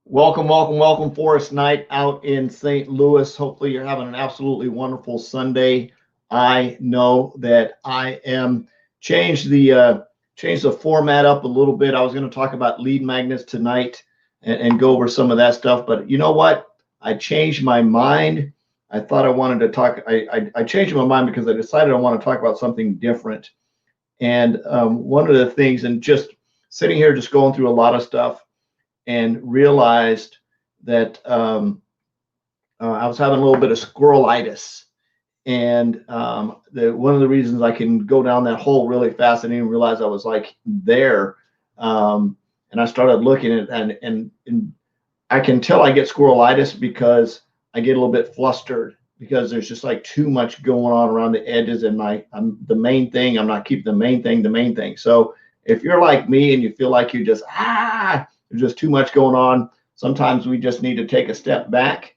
Welcome, welcome, welcome. Forest Night out in St. Louis. Hopefully, you're having an absolutely wonderful Sunday. I know that I am changed the format up a little bit. I was going to talk about lead magnets tonight and go over some of that stuff, but you know what? I changed my mind. I thought I wanted to talk. I changed my mind because I decided I want to talk about something different. And one of the things, and just sitting here, just going through a lot of stuff and realized that I was having a little bit of squirrelitis. And one of the reasons I can go down that hole really fast, I didn't even realize I was like there. And I started looking at and I can tell I get squirrelitis because I get a little bit flustered because there's just like too much going on around the edges. And I'm the main thing. I'm not keeping the main thing. So if you're like me and you feel like you just there's just too much going on. Sometimes we just need to take a step back,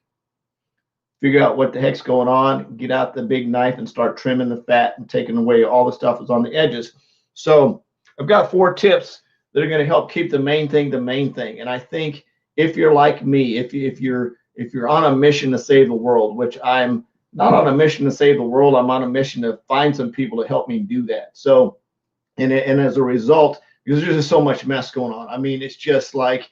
figure out what the heck's going on, get out the big knife and start trimming the fat and taking away all the stuff that's on the edges. So I've got 4 tips that are going to help keep the main thing the main thing. And I think if you're like me, if you're on a mission to save the world, which I'm not on a mission to save the world, I'm on a mission to find some people to help me do that. So and as a result, because there's just so much mess going on. I mean, it's just like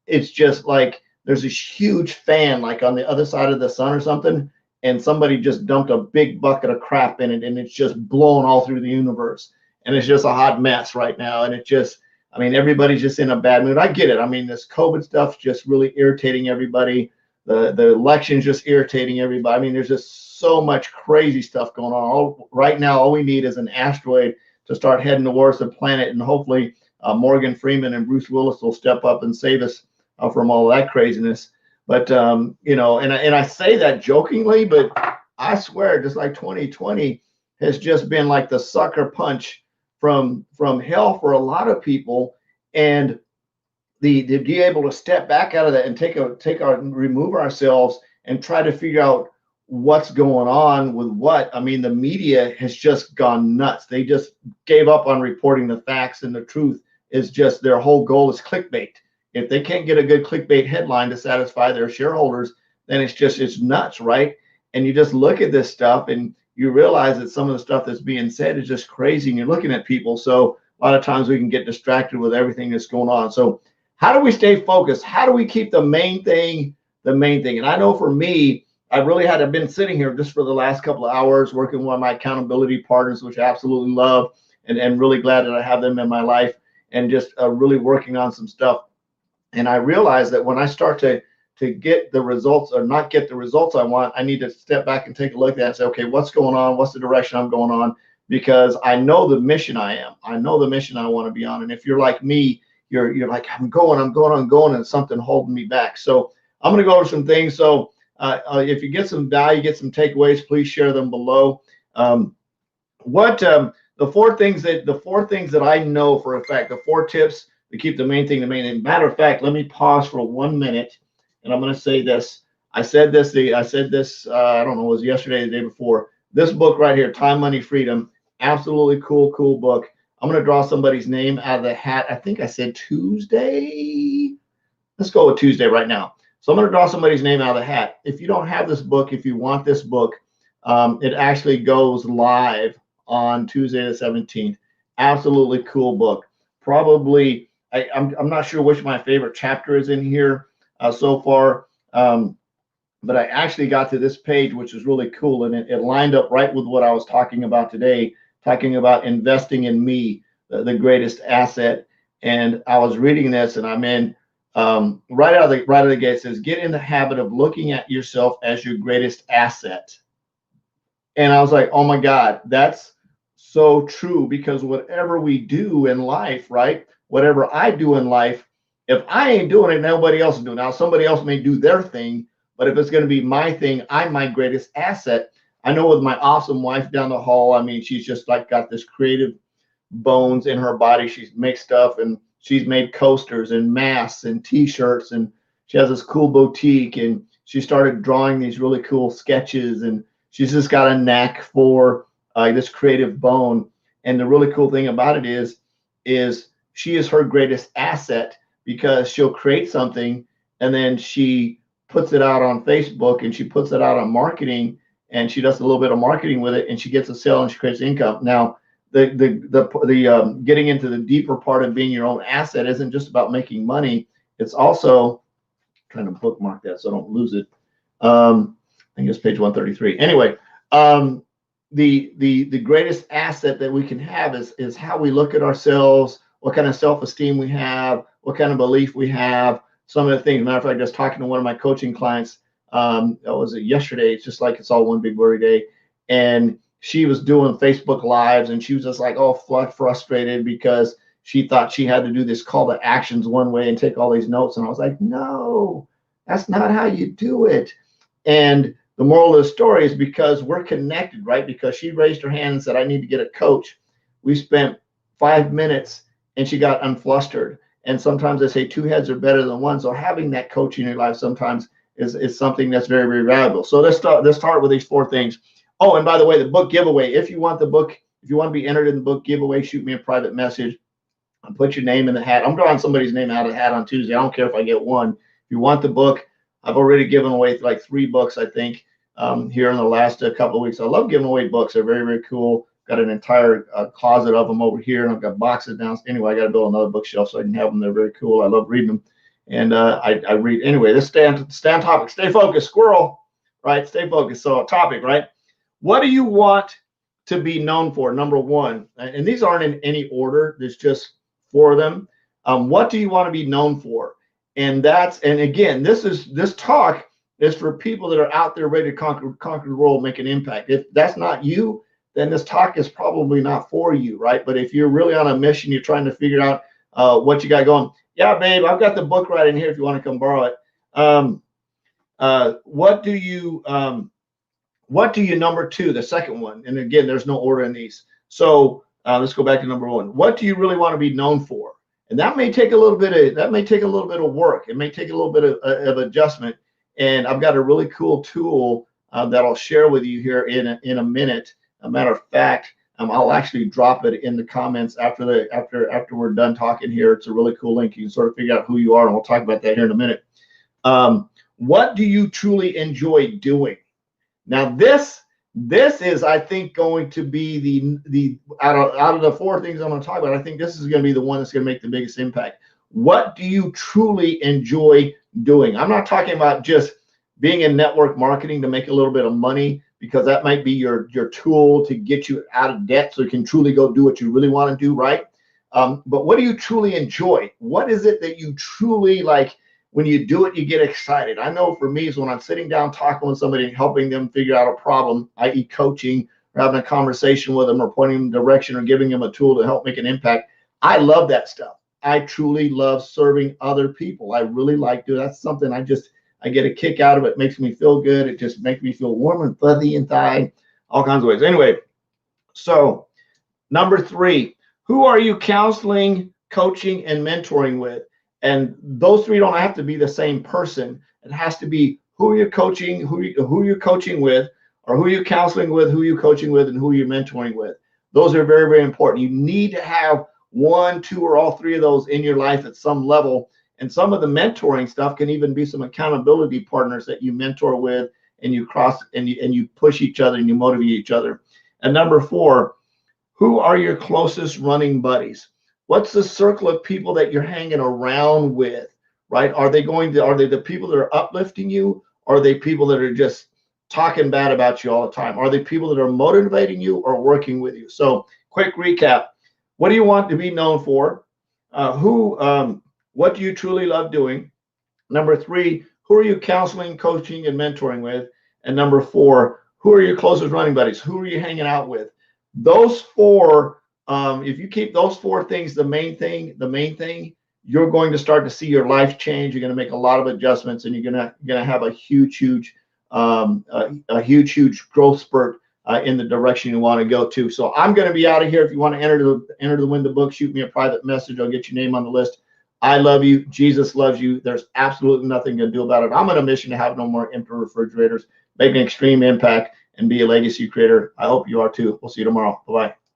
there's this huge fan like on the other side of the sun or something, and somebody just dumped a big bucket of crap in it, and it's just blowing all through the universe, and it's just a hot mess right now. And it just, I mean, everybody's just in a bad mood. I get it. I mean, this COVID stuff's just really irritating everybody. The election's just irritating everybody. I mean, there's just so much crazy stuff going on. Right now, all we need is an asteroid to start heading towards the planet, and hopefully Morgan Freeman and Bruce Willis will step up and save us from all that craziness. But you know, and I say that jokingly, but I swear, just like 2020 has just been like the sucker punch from hell for a lot of people, and the to be able to step back out of that and remove ourselves and try to figure out what's going on with what. I mean, the media has just gone nuts. They just gave up on reporting the facts, and the truth is just their whole goal is clickbait. If they can't get a good clickbait headline to satisfy their shareholders, then it's nuts, right? And you just look at this stuff and you realize that some of the stuff that's being said is just crazy, and you're looking at people. So a lot of times we can get distracted with everything that's going on. So how do we stay focused? How do we keep the main thing the main thing? And I know for me, I really had been sitting here just for the last couple of hours working with my accountability partners, which I absolutely love, and really glad that I have them in my life, and just really working on some stuff. And I realized that when I start to get the results or not get the results I want, I need to step back and take a look at that and say, okay, what's going on? What's the direction I'm going on? Because I know the mission I am. I know the mission I want to be on. And if you're like me, you're like, I'm going, and it's something holding me back. So I'm going to go over some things. So if you get some value, get some takeaways, please share them below. The four things that I know for a fact, the 4 tips to keep the main thing the main thing. Matter of fact, let me pause for 1 minute, and I'm going to say this. I said this. I don't know, it was yesterday, or the day before. This book right here, Time, Money, Freedom, absolutely cool book. I'm going to draw somebody's name out of the hat. I think I said Tuesday. Let's go with Tuesday right now. So I'm going to draw somebody's name out of the hat. If you don't have this book, if you want this book, it actually goes live on Tuesday the 17th. Absolutely cool book. Probably, I'm not sure which my favorite chapter is in here so far, but I actually got to this page, which is really cool, and it lined up right with what I was talking about today, talking about investing in me, the greatest asset. And I was reading this, and I'm in. Right out of the gate, it says, get in the habit of looking at yourself as your greatest asset. And I was like, oh my God, that's so true, because whatever we do in life, right? Whatever I do in life, if I ain't doing it, nobody else is doing it. Now, somebody else may do their thing, but if it's going to be my thing, I'm my greatest asset. I know with my awesome wife down the hall, I mean, she's just like got this creative bones in her body. She's makes stuff, and she's made coasters and masks and t-shirts, and she has this cool boutique, and she started drawing these really cool sketches, and she's just got a knack for this creative bone. And the really cool thing about it is she is her greatest asset, because she'll create something and then she puts it out on Facebook, and she puts it out on marketing, and she does a little bit of marketing with it, and she gets a sale and she creates income. Now, the getting into the deeper part of being your own asset isn't just about making money. It's also trying to bookmark that so I don't lose it. I think it's page 133. Anyway, the greatest asset that we can have is how we look at ourselves, what kind of self-esteem we have, what kind of belief we have. Some of the things. Matter of fact, just talking to one of my coaching clients, that was it yesterday. It's just like it's all one big blurry day, and she was doing Facebook Lives, and she was just like, oh, frustrated because she thought she had to do this call to actions one way and take all these notes. And I was like, no, that's not how you do it. And the moral of the story is because we're connected, right? Because she raised her hand and said, I need to get a coach. We spent 5 minutes and she got unflustered. And sometimes I say 2 heads are better than one. So having that coach in your life sometimes is something that's very, very valuable. So let's start with these 4 things. Oh, and by the way, the book giveaway. If you want the book, if you want to be entered in the book giveaway, shoot me a private message. I'll put your name in the hat. I'm drawing somebody's name out of the hat on Tuesday. I don't care if I get one. If you want the book, I've already given away like 3 books, I think, here in the last couple of weeks. I love giving away books. They're very, very cool. Got an entire closet of them over here, and I've got boxes down. Anyway, I got to build another bookshelf so I can have them. They're very cool. I love reading them. And I read. Anyway, let's stay on topic. Stay focused, squirrel, right? Stay focused. So topic, right? What do you want to be known for? Number 1, and these aren't in any order. There's just 4 of them. What do you want to be known for? And again, this talk is for people that are out there ready to conquer the world, make an impact. If that's not you, then this talk is probably not for you, right? But if you're really on a mission, you're trying to figure out what you got going. Yeah, babe, I've got the book right in here if you want to come borrow it. What do you number 2, the second one? And again, there's no order in these. So let's go back to number 1. What do you really want to be known for? And that may take a little bit of work. It may take a little bit of adjustment. And I've got a really cool tool that I'll share with you here in a minute. A matter of fact, I'll actually drop it in the comments after we're done talking here. It's a really cool link. You can sort of figure out who you are, and we'll talk about that here in a minute. What do you truly enjoy doing? Now this is, I think, going to be the out of the 4 things I'm going to talk about. I think this is going to be the one that's going to make the biggest impact. What do you truly enjoy doing? I'm not talking about just being in network marketing to make a little bit of money, because that might be your tool to get you out of debt so you can truly go do what you really want to do, right? But what do you truly enjoy? What is it that you truly like? When you do it, you get excited. I know for me is when I'm sitting down talking with somebody and helping them figure out a problem, i.e. coaching or having a conversation with them or pointing them in direction or giving them a tool to help make an impact. I love that stuff. I truly love serving other people. I really like doing that's something I get a kick out of it. It makes me feel good. It just makes me feel warm and fuzzy inside, all kinds of ways. Anyway, so number 3, who are you counseling, coaching, and mentoring with? And those 3 don't have to be the same person. It has to be who you're coaching, who you're coaching with, or who you're counseling with, who you're coaching with, and who you're mentoring with. Those are very, very important. You need to have 1, 2, or all 3 of those in your life at some level. And some of the mentoring stuff can even be some accountability partners that you mentor with, and you you push each other and you motivate each other. And number 4, who are your closest running buddies? What's the circle of people that you're hanging around with, right? Are they the people that are uplifting you? Or are they people that are just talking bad about you all the time? Are they people that are motivating you or working with you? So quick recap. What do you want to be known for? What do you truly love doing? Number 3, who are you counseling, coaching, and mentoring with? And number 4, who are your closest running buddies? Who are you hanging out with? Those 4, if you keep those 4 things the main thing, you're going to start to see your life change. You're going to make a lot of adjustments, and you're going to have a huge growth spurt in the direction you want to go to. So I'm going to be out of here. If you want to enter the win the book, shoot me a private message. I'll get your name on the list. I love you. Jesus loves you. There's absolutely nothing to do about it. I'm on a mission to have no more empty refrigerators, make an extreme impact, and be a legacy creator. I hope you are too. We'll see you tomorrow. Bye-bye.